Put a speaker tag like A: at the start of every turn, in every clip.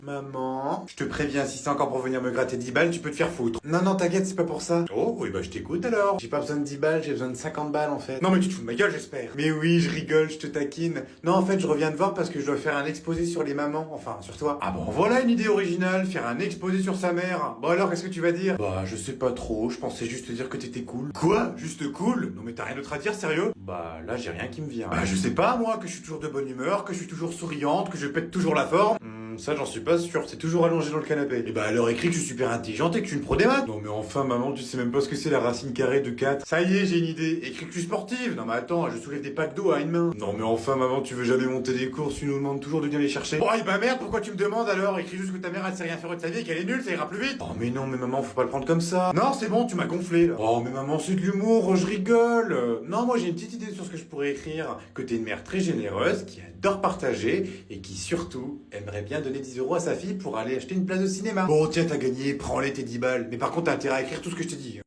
A: Maman, je te préviens, si c'est encore pour venir me gratter 10 balles, tu peux te faire foutre. Non, non, t'inquiète, c'est pas pour ça. Oh, oui, bah je t'écoute alors. J'ai pas besoin de 10 balles, j'ai besoin de 50 balles en fait. Non, mais tu te fous de ma gueule, j'espère. Mais oui, je rigole, je te taquine. Non, en fait, je reviens te voir parce que je dois faire un exposé sur les mamans. Enfin, sur toi. Ah bon, voilà une idée originale, faire un exposé sur sa mère. Bon alors, qu'est-ce que tu vas dire? Bah, je sais pas trop, je pensais juste te dire que t'étais cool. Quoi? Juste cool? Non mais t'as rien d'autre à dire, sérieux? Bah, là, j'ai rien qui me vient. Bah, je sais pas, moi, que je suis toujours de bonne humeur, que je suis toujours souriante, que je pète toujours la forme. Ça, j'en suis pas sûr, c'est toujours allongé dans le canapé. Et bah, elle aurait écrit que je suis super intelligente et que je suis une pro des maths. Non mais enfin, maman, tu sais même pas ce que c'est la racine carrée de 4. Ça y est, j'ai une idée. Écris que je suis sportive. Non mais attends, je soulève des packs d'eau à une main. Non mais enfin, maman, tu veux jamais monter des courses, tu nous demandes toujours de venir les chercher. Bon, et bah merde, pourquoi tu me demandes alors? Écris juste que ta mère, elle sait rien faire de sa vie et qu'elle est nulle, ça ira plus vite. Oh mais non, mais maman, faut pas le prendre comme ça. Non, c'est bon, tu m'as gonflé là. Oh mais maman, c'est de l'humour, je rigole. Non, moi j'ai une petite idée sur ce que je pourrais écrire. Que t'es une mère très généreuse, qui adore partager et qui surtout aimerait bien donner 10 euros à sa fille pour aller acheter une place de cinéma. Bon, tiens, t'as gagné, prends-les tes 10 balles. Mais par contre, t'as intérêt à écrire tout ce que je te dis.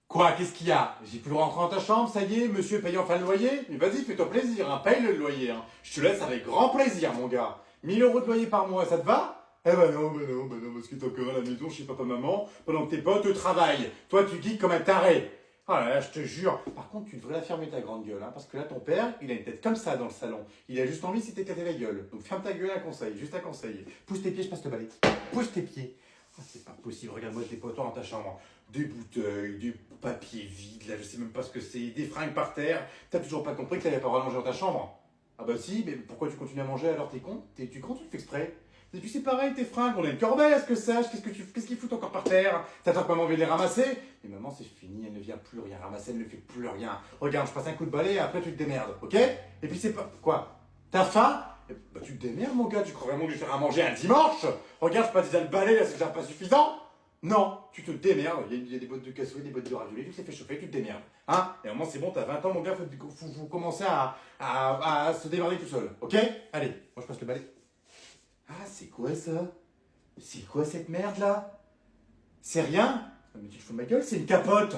A: Quoi, qu'est-ce qu'il y a? J'ai plus le droit d'entrer dans ta chambre, ça y est, monsieur paye enfin le loyer? Mais vas-y, fais-toi plaisir, hein, paye le loyer, hein. Je te laisse avec grand plaisir, mon gars. 1000 euros de loyer par mois, ça te va? Eh ben non, parce que t'es encore à la maison chez papa-maman, pendant que tes potes travaillent. Toi, tu geeks comme un taré. Oh là là, je te jure. Par contre, tu devrais la fermer ta grande gueule, hein, parce que là, ton père, il a une tête comme ça dans le salon. Il a juste envie de t'éclater la gueule. Donc ferme ta gueule, un conseil, juste un conseil. Pousse tes pieds, je passe le balai. Pousse tes pieds. Ah, c'est pas possible, regarde-moi des potoirs dans ta chambre. Des bouteilles, du papier vide, là, je sais même pas ce que c'est, des fringues par terre. T'as toujours pas compris que t'avais pas le droit de manger dans ta chambre? Ah bah si, mais pourquoi tu continues à manger alors t'es con? Tu con, tu le fais exprès? Et puis c'est pareil, tes fringues, on a une corbeille, à ce que sache, qu'est-ce qu'ils foutent encore par terre? T'attends que maman vienne les ramasser? Mais maman, c'est fini, elle ne vient plus rien ramasser, elle ne fait plus rien. Regarde, je passe un coup de balai et après tu te démerdes, ok? Et puis c'est pas... Quoi? T'as faim? Bah tu te démerdes, mon gars, tu crois vraiment que je vais faire à manger un dimanche? Regarde, je passe déjà le balai, là, c'est déjà pas suffisant? Non, tu te démerdes, il y a des bottes de cassoulet, des bottes de raviolis, tout s'est fait chauffer, tu te démerdes. Hein? Et à un moment, c'est bon, t'as 20 ans, mon gars, faut commencer à se démerder tout seul, ok? Allez, moi je passe le balai. Ah, c'est quoi ça? C'est quoi cette merde là? C'est rien? Mais tu te fous de ma gueule, c'est une capote!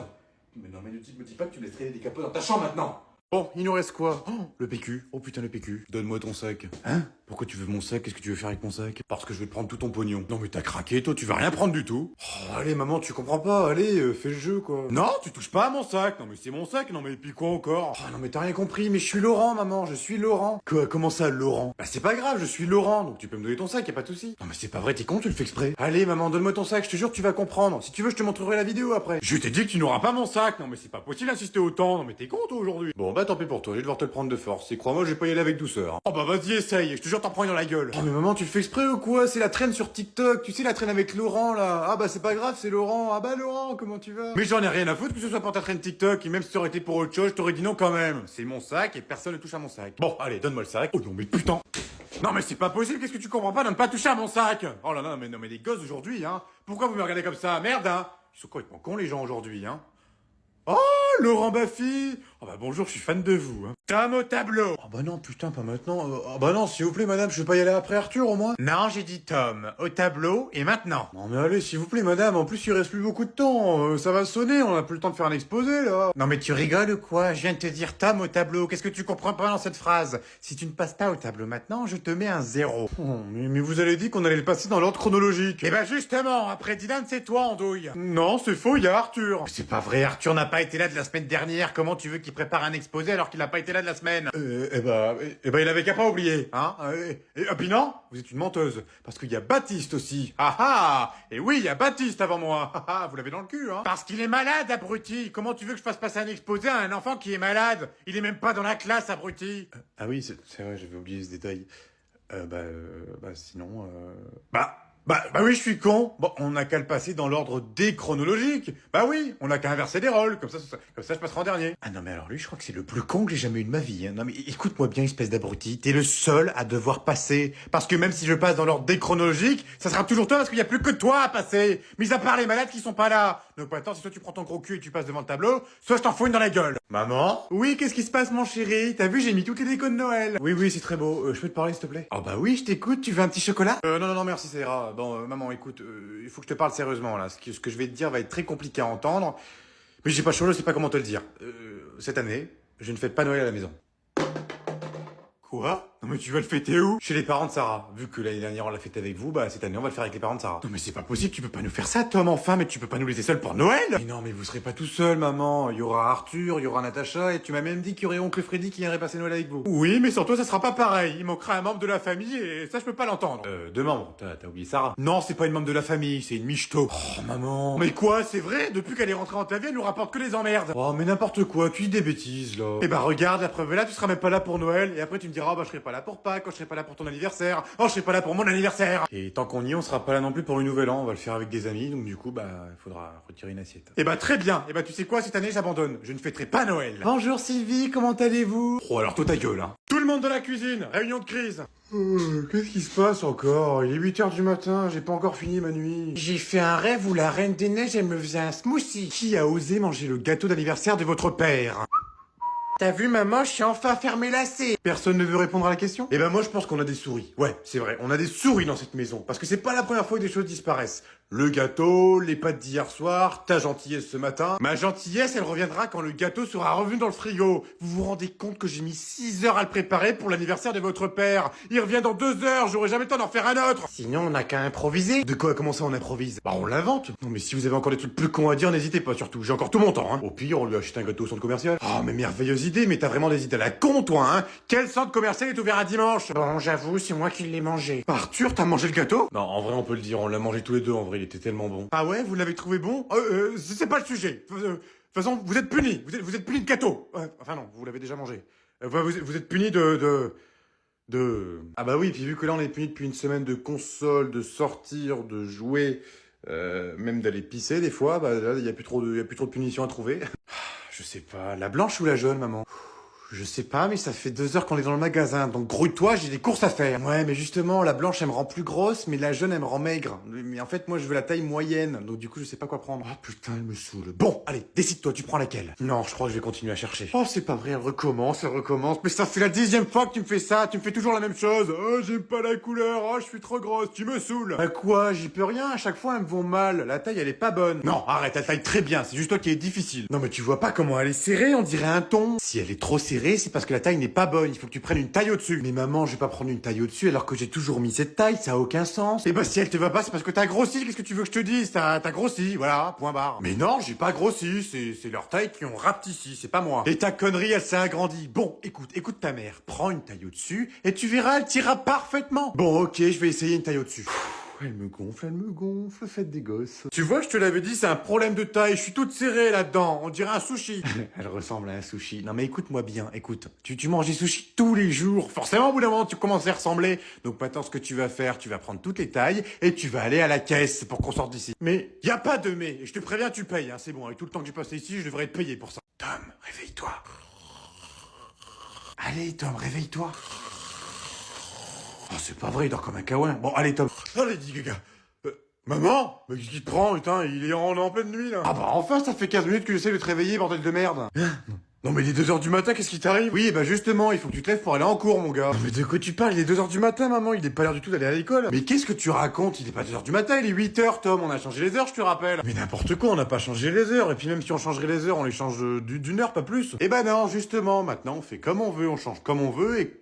A: Mais non, mais ne me dis pas que tu laisses traîner des capotes dans ta chambre maintenant! Bon, il nous reste quoi? Oh, le PQ. Oh putain, le PQ. Donne-moi ton sac. Hein? Pourquoi tu veux mon sac? Qu'est-ce que tu veux faire avec mon sac? Parce que je vais te prendre tout ton pognon. Non mais t'as craqué, toi, tu vas rien prendre du tout. Oh, allez, maman, tu comprends pas. Allez, fais le jeu, quoi. Non, tu touches pas à mon sac. Non mais c'est mon sac. Non mais puis quoi encore? Oh non mais t'as rien compris. Mais je suis Laurent, maman. Je suis Laurent. Quoi? Comment ça, Laurent? Bah c'est pas grave, je suis Laurent. Donc tu peux me donner ton sac, y a pas de souci. Non mais c'est pas vrai, t'es con, tu le fais exprès. Allez, maman, donne-moi ton sac. Je te jure, tu vas comprendre. Si tu veux, je te montrerai la vidéo après. Je t'ai dit que tu n'auras pas mon sac. Non mais c'est pas possible d'insister autant. Non mais t'es con, toi, aujourd'hui. Bon bah tant pis pour toi. Je vais devoir te le prendre de force. Et crois-moi, je vais pas y aller avec douceur. Oh bah vas-y, essaye. Je te jure, t'en prends une dans la gueule. Oh mais maman, tu le fais exprès ou quoi? C'est la traîne sur TikTok. Tu sais, la traîne avec Laurent, là. Ah bah c'est pas grave, c'est Laurent. Ah bah Laurent, comment tu vas? Mais j'en ai rien à foutre que ce soit pour ta traîne TikTok. Et même si ça aurait été pour autre chose, je t'aurais dit non quand même. C'est mon sac et personne ne touche à mon sac. Bon, allez, donne-moi le sac. Oh non mais putain. Non mais c'est pas possible, qu'est-ce que tu comprends pas de ne pas toucher à mon sac? Oh là là, non mais les gosses aujourd'hui, hein. Pourquoi vous me regardez comme ça? Merde, hein. Ils sont complètement cons les gens aujourd'hui, hein. Oh, Laurent Baffy! Oh bah bonjour, je suis fan de vous, hein. Tom au tableau! Oh bah non, putain, pas maintenant. Oh bah non, s'il vous plaît, madame, je peux pas y aller après Arthur, au moins? Non, j'ai dit Tom, au tableau, et maintenant. Non mais allez, s'il vous plaît, madame, en plus, il reste plus beaucoup de temps. Ça va sonner, on a plus le temps de faire un exposé, là. Non mais tu rigoles ou quoi? Je viens de te dire Tom au tableau, qu'est-ce que tu comprends pas dans cette phrase? Si tu ne passes pas au tableau maintenant, je te mets un 0. Oh, mais vous avez dit qu'on allait le passer dans l'ordre chronologique. Eh bah justement, après Dylan, c'est toi, Andouille. Non, c'est faux, il y a Arthur. C'est pas vrai, Arthur n'a pas été là de la semaine dernière, comment tu veux qu'il prépare un exposé alors qu'il n'a pas été là de la semaine? Il avait qu'à pas oublier, hein? Et puis non, vous êtes une menteuse, parce qu'il y a Baptiste aussi. Ah ah! Et oui, il y a Baptiste avant moi. Ah ah, vous l'avez dans le cul, hein? Parce qu'il est malade, abruti. Comment tu veux que je fasse passer un exposé à un enfant qui est malade? Il est même pas dans la classe, abruti. Ah oui, c'est vrai, j'avais oublié ce détail. Sinon. Bah oui, je suis con. Bon, on n'a qu'à le passer dans l'ordre déchronologique. Bah oui, on n'a qu'à inverser les rôles. Comme ça, je passerai en dernier. Ah non, mais alors lui, je crois que c'est le plus con que j'ai jamais eu de ma vie, hein. Non, mais écoute-moi bien, espèce d'abruti. T'es le seul à devoir passer. Parce que même si je passe dans l'ordre déchronologique, ça sera toujours toi parce qu'il y a plus que toi à passer. Mis à part les malades qui sont pas là. Donc maintenant, si toi tu prends ton gros cul et tu passes devant le tableau, soit je t'en fous une dans la gueule. Maman? Oui, qu'est-ce qui se passe, mon chéri? T'as vu, j'ai mis toutes les décos de Noël. Oui, c'est très beau. Je peux te parler, s'il te plaît? Oh bah oui, je t'écoute. Tu veux un petit chocolat? Non, merci, ça ira. Bon, maman, écoute, il faut que je te parle sérieusement, là. Ce que je vais te dire va être très compliqué à entendre. Mais j'ai pas chaud, je sais pas comment te le dire. Cette année, je ne fête pas Noël à la maison. Quoi? Non mais tu vas le fêter où? Chez les parents de Sarah. Vu que l'année dernière on l'a fêté avec vous, bah cette année on va le faire avec les parents de Sarah. Non mais c'est pas possible, tu peux pas nous faire ça Tom, enfin, mais tu peux pas nous laisser seuls pour Noël? Mais non mais vous serez pas tout seul maman, il y aura Arthur, il y aura Natacha, et tu m'as même dit qu'il y aurait oncle Freddy qui viendrait passer Noël avec vous. Oui mais sur toi ça sera pas pareil, il manquera un membre de la famille et ça je peux pas l'entendre. Deux membres, t'as oublié Sarah? Non c'est pas une membre de la famille, c'est une michto. Oh maman. Mais quoi, c'est vrai? Depuis qu'elle est rentrée en ta vie, elle nous rapporte que les emmerdes. Oh mais n'importe quoi, tu dis des bêtises là. Eh bah regarde, la preuve est là, tu seras même pas là pour Noël, et après tu me diras bah je serai pas là pour Pâques, je serai pas là pour ton anniversaire, oh je serai pas là pour mon anniversaire. Et tant qu'on y est, on sera pas là non plus pour le nouvel an, on va le faire avec des amis, donc du coup bah il faudra retirer une assiette. Eh bah très bien, eh bah tu sais quoi, cette année j'abandonne, je ne fêterai pas Noël. Bonjour Sylvie, comment allez-vous? Oh alors toi ta gueule hein. Tout le monde dans la cuisine, réunion de crise. Qu'est-ce qui se passe encore? Il est 8h du matin, j'ai pas encore fini ma nuit. J'ai fait un rêve où la Reine des Neiges elle me faisait un smoothie. Qui a osé manger le gâteau d'anniversaire de votre père? T'as vu maman, je suis enfin fermé lacet. Personne ne veut répondre à la question? Eh ben moi je pense qu'on a des souris. Ouais, c'est vrai, on a des souris dans cette maison. Parce que c'est pas la première fois que des choses disparaissent. Le gâteau, les pâtes d'hier soir, ta gentillesse ce matin. Ma gentillesse, elle reviendra quand le gâteau sera revenu dans le frigo. Vous vous rendez compte que j'ai mis 6 heures à le préparer pour l'anniversaire de votre père? Il revient dans 2 heures, j'aurai jamais le temps d'en faire un autre. Sinon, on n'a qu'à improviser. De quoi? Comment ça on improvise? Bah on l'invente. Non mais si vous avez encore des trucs plus cons à dire, n'hésitez pas surtout. J'ai encore tout mon temps, hein. Au pire, on lui achète un gâteau au centre commercial. Oh mais merveilleuse idée, mais t'as vraiment des idées à la con toi, hein. Quel centre commercial est ouvert un dimanche? Bon, j'avoue, c'est moi qui l'ai mangé. Arthur, t'as mangé le gâteau? Non, en vrai on peut le dire, on l'a mangé tous les deux en vrai, il était tellement bon. Ah ouais, vous l'avez trouvé bon? C'est pas le sujet. De toute façon, vous êtes punis. Vous êtes punis de gâteau. Enfin non, vous l'avez déjà mangé. Vous êtes punis Ah bah oui, puis vu que là on est punis depuis une semaine de console, de sortir, de jouer, même d'aller pisser des fois, bah là il y a plus trop de punitions à trouver. Je sais pas, la blanche ou la jaune, maman? Je sais pas, mais ça fait 2 heures qu'on est dans le magasin, donc grouille-toi, j'ai des courses à faire. Ouais, mais justement, la blanche, elle me rend plus grosse, mais la jaune, elle me rend maigre. Mais en fait, moi, je veux la taille moyenne, donc du coup, je sais pas quoi prendre. Oh putain, elle me saoule. Bon, allez, décide-toi, tu prends laquelle? Non, je crois que je vais continuer à chercher. Oh, c'est pas vrai, elle recommence. Mais ça fait la 10e fois que tu me fais ça, tu me fais toujours la même chose. Oh, j'aime pas la couleur, oh, je suis trop grosse, tu me saoules. Bah quoi, j'y peux rien, à chaque fois, elles me vont mal. La taille, elle est pas bonne. Non, arrête, elle taille très bien, c'est juste toi qui est difficile. Non, mais tu vois pas comment elle est serrée, on dirait un thon. Si elle est trop serrée, c'est parce que la taille n'est pas bonne, il faut que tu prennes une taille au-dessus. Mais maman, je vais pas prendre une taille au-dessus alors que j'ai toujours mis cette taille, ça a aucun sens. Et bah si elle te va pas, c'est parce que t'as grossi, qu'est-ce que tu veux que je te dise? T'as grossi, voilà, point barre. Mais non, j'ai pas grossi, c'est leur taille qui ont rapetissé, c'est pas moi. Et ta connerie, elle s'est agrandie. Bon, écoute ta mère, prends une taille au-dessus et tu verras, elle t'ira parfaitement. Bon, ok, je vais essayer une taille au-dessus. Elle me gonfle, faites des gosses. Tu vois, je te l'avais dit, c'est un problème de taille, je suis toute serrée là-dedans, on dirait un sushi. Elle ressemble à un sushi. Non mais écoute-moi bien, écoute. Tu manges des sushis tous les jours, forcément au bout d'un moment tu commences à ressembler. Donc maintenant ce que tu vas faire, tu vas prendre toutes les tailles et tu vas aller à la caisse pour qu'on sorte d'ici. Mais y a pas de mais, je te préviens, tu payes, hein, c'est bon, avec tout le temps que j'ai passé ici, je devrais être payé pour ça. Tom, réveille-toi. Allez Tom, réveille-toi. Oh, c'est pas vrai, il dort comme un caouin. Bon, allez, Tom. Allez, dis, gaga. Maman? Mais qu'est-ce qu'il te prend, putain? On est en pleine nuit, là. Ah bah, enfin, ça fait 15 minutes que j'essaie de te réveiller, bordel de merde. Non, mais il est 2h du matin, qu'est-ce qui t'arrive? Oui, bah justement, il faut que tu te lèves pour aller en cours, mon gars. Mais de quoi tu parles? Il est 2h du matin, maman, il est pas l'heure du tout d'aller à l'école. Mais qu'est-ce que tu racontes? Il est pas 2h du matin, il est 8h, Tom, on a changé les heures, je te rappelle. Mais n'importe quoi, on n'a pas changé les heures, et puis même si on changerait les heures, on les change d'une heure, pas plus. Eh ben non, justement, maintenant, on fait comme on veut, on change comme on veut, et...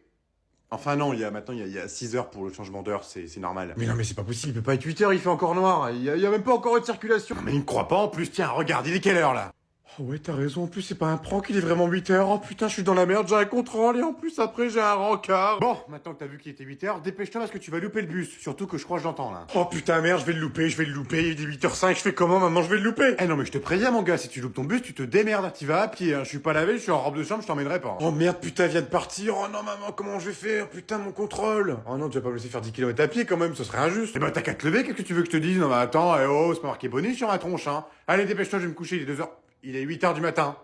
A: Enfin non, il y a 6 heures pour le changement d'heure, c'est normal. Mais non mais c'est pas possible, il peut pas être 8 heures, il fait encore noir, il y a même pas encore eu de circulation. Non mais il me croit pas en plus, tiens, regarde, il est quelle heure là? Oh ouais, t'as raison, en plus c'est pas un prank, il est vraiment 8h. Oh putain, je suis dans la merde, j'ai un contrôle et en plus après j'ai un rencard. Bon, maintenant que t'as vu qu'il était 8h, dépêche-toi parce que tu vas louper le bus, surtout que je crois que je l'entends là. Oh putain merde, je vais le louper, il est 8h05, je fais comment maman, je vais le louper? Eh non mais je te préviens mon gars, si tu loupes ton bus, tu te démerdes, t'y vas à pied, hein. Je suis pas lavé, je suis en robe de chambre, je t'emmènerai pas. Oh merde, putain, vient de partir, oh non maman, comment je vais faire? Putain, mon contrôle. Oh non, tu vas pas me laisser faire 10 km à pied quand même, ce serait injuste. Eh ben t'as qu'à te lever, qu'est-ce que tu veux que je te dise? Non mais attends, eh oh, c'est pas marqué bonus sur ma tronche, hein. Allez, dépêche-toi, je vais me coucher, il est 2h. Il est 8h du matin.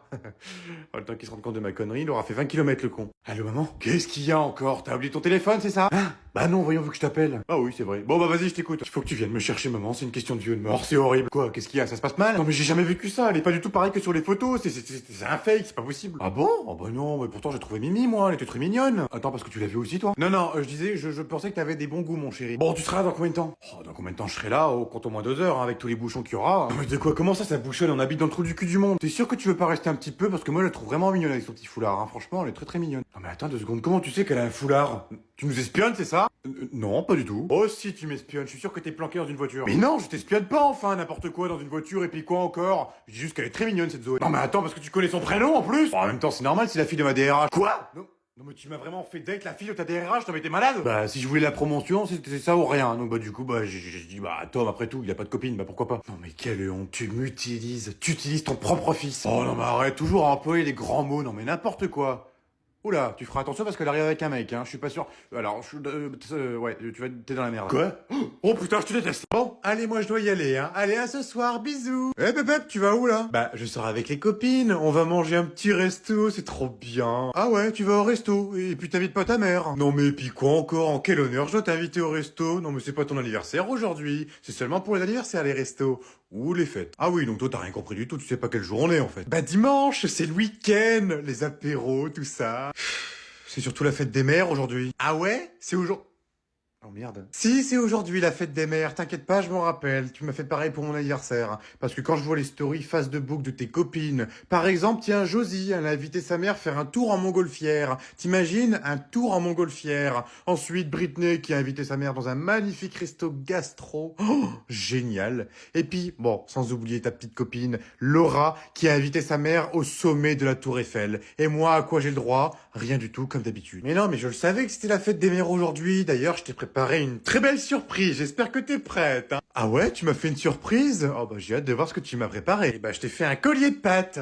A: Oh, le temps qu'il se rende compte de ma connerie, il aura fait 20 km le con. Allô maman? Qu'est-ce qu'il y a encore? T'as oublié ton téléphone, c'est ça? Hein? Bah non, voyons, vu que je t'appelle. Ah oui, c'est vrai. Bon bah vas-y, je t'écoute. Il faut que tu viennes me chercher maman, c'est une question de vie ou de mort. C'est horrible. Quoi? Qu'est-ce qu'il y a? Ça se passe mal? Non mais j'ai jamais vécu ça, elle est pas du tout pareille que sur les photos, c'est un fake, c'est pas possible. Ah bon? Oh bah non, mais pourtant j'ai trouvé Mimi moi, elle était très mignonne. Attends, parce que tu l'as vue aussi toi? Non, non, je disais, je pensais que t'avais des bons goûts mon chéri. Bon, tu seras là dans combien de temps? Oh, dans combien de temps je serai là? Oh, compte au moins 2 heures, hein, avec tous les bouchons qu'il y aura. Non mais de quoi? Comment ça bouchonne? On habite dans le trou du cul du monde. T'es sûr que tu veux pas rester un petit peu parce que moi je la trouve vraiment mignonne avec son petit foulard, hein. Franchement, elle est très très mignonne. Non mais attends 2 secondes, comment tu sais qu'elle a un foulard? Tu nous espionnes, c'est ça? Non, pas du tout. Oh si, tu m'espionnes, je suis sûr que t'es planqué dans une voiture. Mais non, je t'espionne pas enfin, n'importe quoi dans une voiture et puis quoi encore? Je dis juste qu'elle est très mignonne cette Zoé. Non mais attends, parce que tu connais son prénom en plus? Bon, en même temps, c'est normal, c'est la fille de ma DRH. Quoi? Non. Non mais tu m'as vraiment fait date la fille de ta DRH, non mais t'es malade? Bah si je voulais la promotion, c'était ça ou rien. Donc bah du coup bah j'ai dit bah Tom après tout, il a pas de copine, bah pourquoi pas? Non mais quelle honte, tu utilises ton propre fils. Oh non mais arrête, toujours à employer les grands mots, non mais n'importe quoi. Oula, tu feras attention parce qu'elle arrive avec un mec, hein, je suis pas sûr. Alors, ouais, t'es dans la merde. Quoi? Oh putain, je te déteste. Bon, allez, moi je dois y aller, hein. Allez, à ce soir, bisous. Eh Pep, tu vas où là? Bah, je sors avec les copines, on va manger un petit resto, c'est trop bien. Ah ouais, tu vas au resto, et puis t'invites pas ta mère. Non mais puis quoi encore? En quel honneur je dois t'inviter au resto? Non mais c'est pas ton anniversaire aujourd'hui, c'est seulement pour les anniversaires les restos. Ou les fêtes. Ah oui, donc toi t'as rien compris du tout, tu sais pas quel jour on est en fait. Bah dimanche, c'est le week-end, les apéros, tout ça. C'est surtout la fête des mères aujourd'hui. Ah ouais? C'est aujourd'hui... Oh merde. Si, c'est aujourd'hui la fête des mères, t'inquiète pas, je m'en rappelle. Tu m'as fait pareil pour mon anniversaire. Parce que quand je vois les stories face de boucle de tes copines, par exemple, tiens, Josie, elle a invité sa mère faire un tour en montgolfière. T'imagines? Un tour en montgolfière. Ensuite, Britney qui a invité sa mère dans un magnifique resto gastro. Oh, génial. Et puis, bon, sans oublier ta petite copine, Laura, qui a invité sa mère au sommet de la tour Eiffel. Et moi, à quoi j'ai le droit? Rien du tout, comme d'habitude. Mais non, mais je le savais que c'était la fête des mères aujourd'hui. D'ailleurs, je t'ai préparé une très belle surprise, j'espère que t'es prête. Hein. Ah ouais, tu m'as fait une surprise? Oh bah j'ai hâte de voir ce que tu m'as préparé. Eh bah je t'ai fait un collier de pâtes.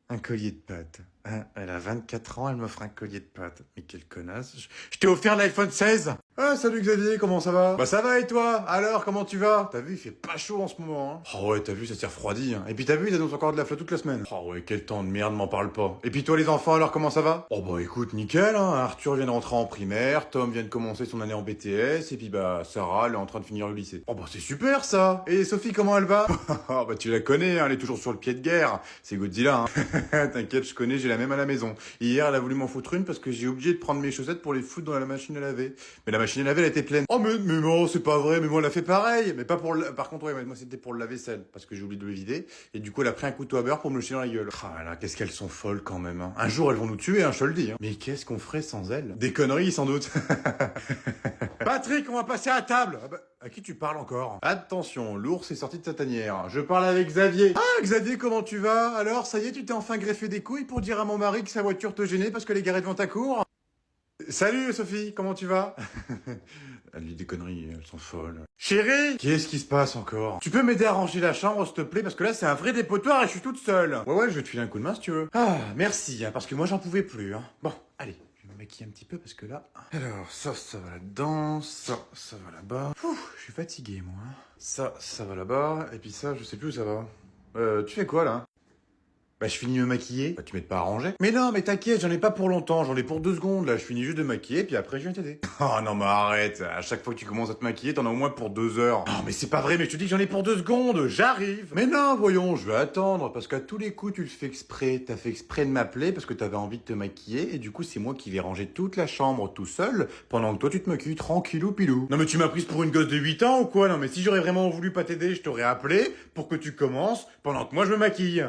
A: Un collier de pâtes. Hein, elle a 24 ans, elle m'offre un collier de pâtes. Mais quelle connasse. Je t'ai offert l'iPhone 16. Ah, salut Xavier, comment ça va? Bah ça va et toi? Alors, comment tu vas? T'as vu, il fait pas chaud en ce moment, hein. Oh ouais, t'as vu, ça s'est refroidi, hein. Et puis t'as vu, ils annoncent encore de la flotte toute la semaine. Oh ouais, quel temps de merde, m'en parle pas. Et puis toi les enfants, alors comment ça va? Oh bah écoute, nickel, hein. Arthur vient de rentrer en primaire, Tom vient de commencer son année en BTS, et puis bah Sarah, elle est en train de finir le lycée. Oh bah c'est super ça. Et Sophie, comment elle va? Oh bah tu la connais, hein, elle est toujours sur le pied de guerre. C'est Godzilla, hein. T'inquiète, je connais, j'ai la même à la maison. Hier, elle a voulu m'en foutre une parce que j'ai oublié de prendre mes chaussettes pour les foutre dans la machine à laver. Mais la machine à laver, elle était pleine. Oh mais non, c'est pas vrai, mais moi elle a fait pareil. Mais pas pour le... Par contre, ouais, moi c'était pour le lave-vaisselle, parce que j'ai oublié de le vider. Et du coup, elle a pris un couteau à beurre pour me le jeter dans la gueule. Ah là, qu'est-ce qu'elles sont folles quand même, hein. Un jour, elles vont nous tuer, hein, je te le dis. Hein. Mais qu'est-ce qu'on ferait sans elles? Des conneries, sans doute. Patrick, on va passer à table. Ah bah, à qui tu parles encore? Attention, l'ours est sorti de sa tanière. Je parle avec Xavier. Ah, Xavier, comment tu vas? Alors, ça y est, tu t'es enfin greffé des couilles pour dire à mon mari que sa voiture te gênait parce qu'elle est garée devant ta cour? Salut Sophie, comment tu vas? Elle dit des conneries, elles sont folles. Chérie! Qu'est-ce qui se passe encore? Tu peux m'aider à ranger la chambre, s'il te plaît, parce que là c'est un vrai dépotoir et je suis toute seule. Ouais, je vais te filer un coup de main si tu veux. Ah, merci, hein, parce que moi j'en pouvais plus, hein. Bon, allez, je vais me maquiller un petit peu parce que là... Alors, ça va là-dedans, ça va là-bas. Je suis fatigué, moi. Ça va là-bas, et puis ça, je sais plus où ça va. Tu fais quoi, là? Bah je finis de me maquiller. Bah tu m'aides pas à ranger. Mais non, mais t'inquiète, j'en ai pas pour longtemps, j'en ai pour 2 secondes. Là, je finis juste de maquiller, puis après je viens t'aider. Oh non mais arrête, à chaque fois que tu commences à te maquiller, t'en as au moins pour 2 heures. Non mais c'est pas vrai, mais je te dis que j'en ai pour 2 secondes, j'arrive. Mais non, voyons, je vais attendre, parce qu'à tous les coups tu le fais exprès. T'as fait exprès de m'appeler parce que t'avais envie de te maquiller, et du coup c'est moi qui vais ranger toute la chambre tout seul, pendant que toi tu te maquilles tranquillou pilou. Non mais tu m'as prise pour une gosse de 8 ans ou quoi? Non mais si j'aurais vraiment voulu pas t'aider, je t'aurais appelé pour que tu commences pendant que moi je me maquille.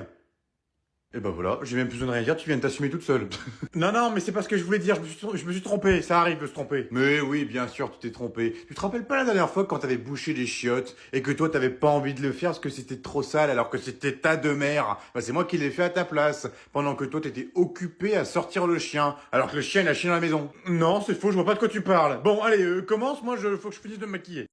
A: Et ben voilà, j'ai même plus besoin de rien dire, tu viens de t'assumer toute seule. Non, mais c'est pas ce que je voulais dire, je me suis trompé, ça arrive de se tromper. Mais oui, bien sûr, tu t'es trompé. Tu te rappelles pas la dernière fois quand t'avais bouché les chiottes et que toi t'avais pas envie de le faire parce que c'était trop sale alors que c'était ta demeure? Bah c'est moi qui l'ai fait à ta place, pendant que toi t'étais occupé à sortir le chien, alors que le chien il a chié dans la maison. Non, c'est faux, je vois pas de quoi tu parles. Bon, allez, commence, moi faut que je finisse de me maquiller.